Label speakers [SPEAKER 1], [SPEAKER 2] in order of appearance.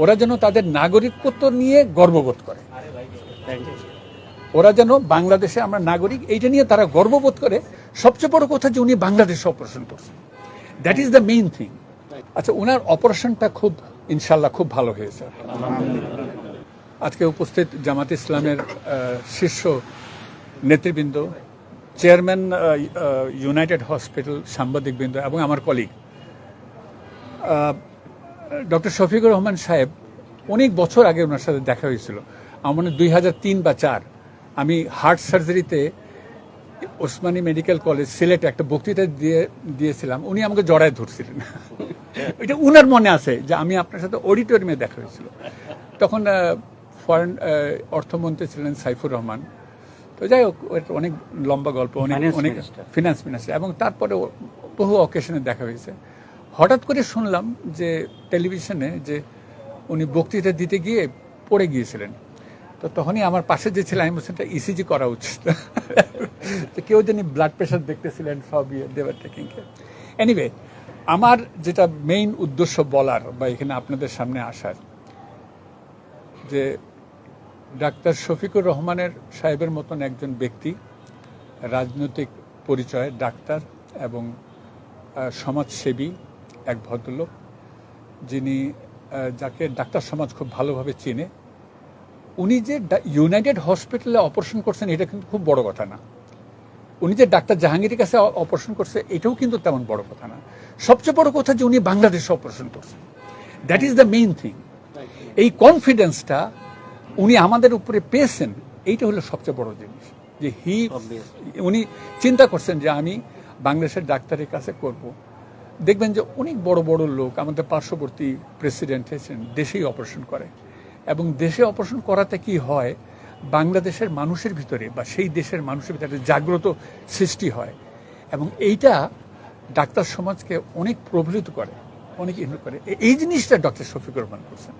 [SPEAKER 1] ওরা যেন তাদের নাগরিকত্ব নিয়ে গর্ববোধ করে, ওরা যেন বাংলাদেশে আমরা নাগরিক এইটা নিয়ে তারা গর্ববোধ করে। সবচেয়ে বড় কথা যে উনি বাংলাদেশে অপারেশন করছেন, that is the main thing. আচ্ছা, ওনার অপারেশনটা খুব ইনশাল্লাহ খুব ভালো হয়েছে। আজকে উপস্থিত জামাত ইসলামের শীর্ষ নেতৃবৃন্দ, চেয়ারম্যান ইউনাইটেড হসপিটাল, সাংবাদিকবৃন্দ এবং আমার কলিগ ডক্টর শফিকুর রহমান সাহেব, অনেক বছর আগে ওনার সাথে দেখা হয়েছিল, আমার মনে 2003 বা 2004। আমি হার্ট সার্জারিতে ওসমানী মেডিকেল কলেজ সিলেটে একটা বক্তৃতা দিয়েছিলাম, উনি আমাকে জড়ায় ধরছিলেন। এটা উনার মনে আছে যে আমি আপনার সাথে অডিটোরিয়ামে দেখা হয়েছিল। তখন ফরেন অর্থমন্ত্রী ছিলেন সাইফুর রহমান। তো যাই হোক, অনেক লম্বা গল্প, অনেক ফিনান্স মিনিস্টার, এবং তারপরে বহু অকেশনে দেখা হয়েছে। হঠাৎ করে শুনলাম যে টেলিভিশনে যে উনি বক্তৃতা দিতে গিয়ে পড়ে গিয়েছিলেন। তো তখনই আমার পাশে যে ছিল, আমি বলছি ইসিজি করা উচিত। তো কেউ যিনি ব্লাড প্রেশার দেখতেছিলেন, সব দেওয়ার টেকিং কেয়ার। এনিওয়ে, আমার যেটা মেইন উদ্দেশ্য বলার বা এখানে আপনাদের সামনে আসার, যে ডাক্তার শফিকুর রহমানের সাহেবের মতন একজন ব্যক্তি, রাজনৈতিক পরিচয়, ডাক্তার এবং সমাজসেবী এক ভদ্রলোক, যিনি যাকে ডাক্তার সমাজ খুব ভালোভাবে চিনে, উনি যে ইউনাইটেড হসপিটালে অপারেশন করছেন এটা কিন্তু খুব বড় কথা না। উনি যে ডাক্তার জাহাঙ্গীরের কাছে অপারেশন করছে এটাও কিন্তু তেমন বড় কথা না। সবচেয়ে বড় কথা যে উনি বাংলাদেশে অপারেশন করছেন, that is the main thing. এই কনফিডেন্সটা উনি আমাদের উপরে পেয়েছেন, এইটা হলো সবচেয়ে বড় জিনিস। যে উনি চিন্তা করছেন যে আমি বাংলাদেশের ডাক্তারের কাছে করব। দেখবেন যে অনেক বড় বড় লোক, আমাদের পার্শ্ববর্তী প্রেসিডেন্ট হয়েছেন, দেশেই অপারেশন করে, এবং দেশে অপারেশন করাতে কি হয়, বাংলাদেশের মানুষের ভিতরে বা সেই দেশের মানুষের ভিতরে জাগ্রত সৃষ্টি হয়, এবং এইটা ডাক্তার সমাজকে অনেক প্রভাবিত করে, অনেক ইনভলভ করে। এই জিনিসটা ডক্টর শফিকুর রহমান করছেন।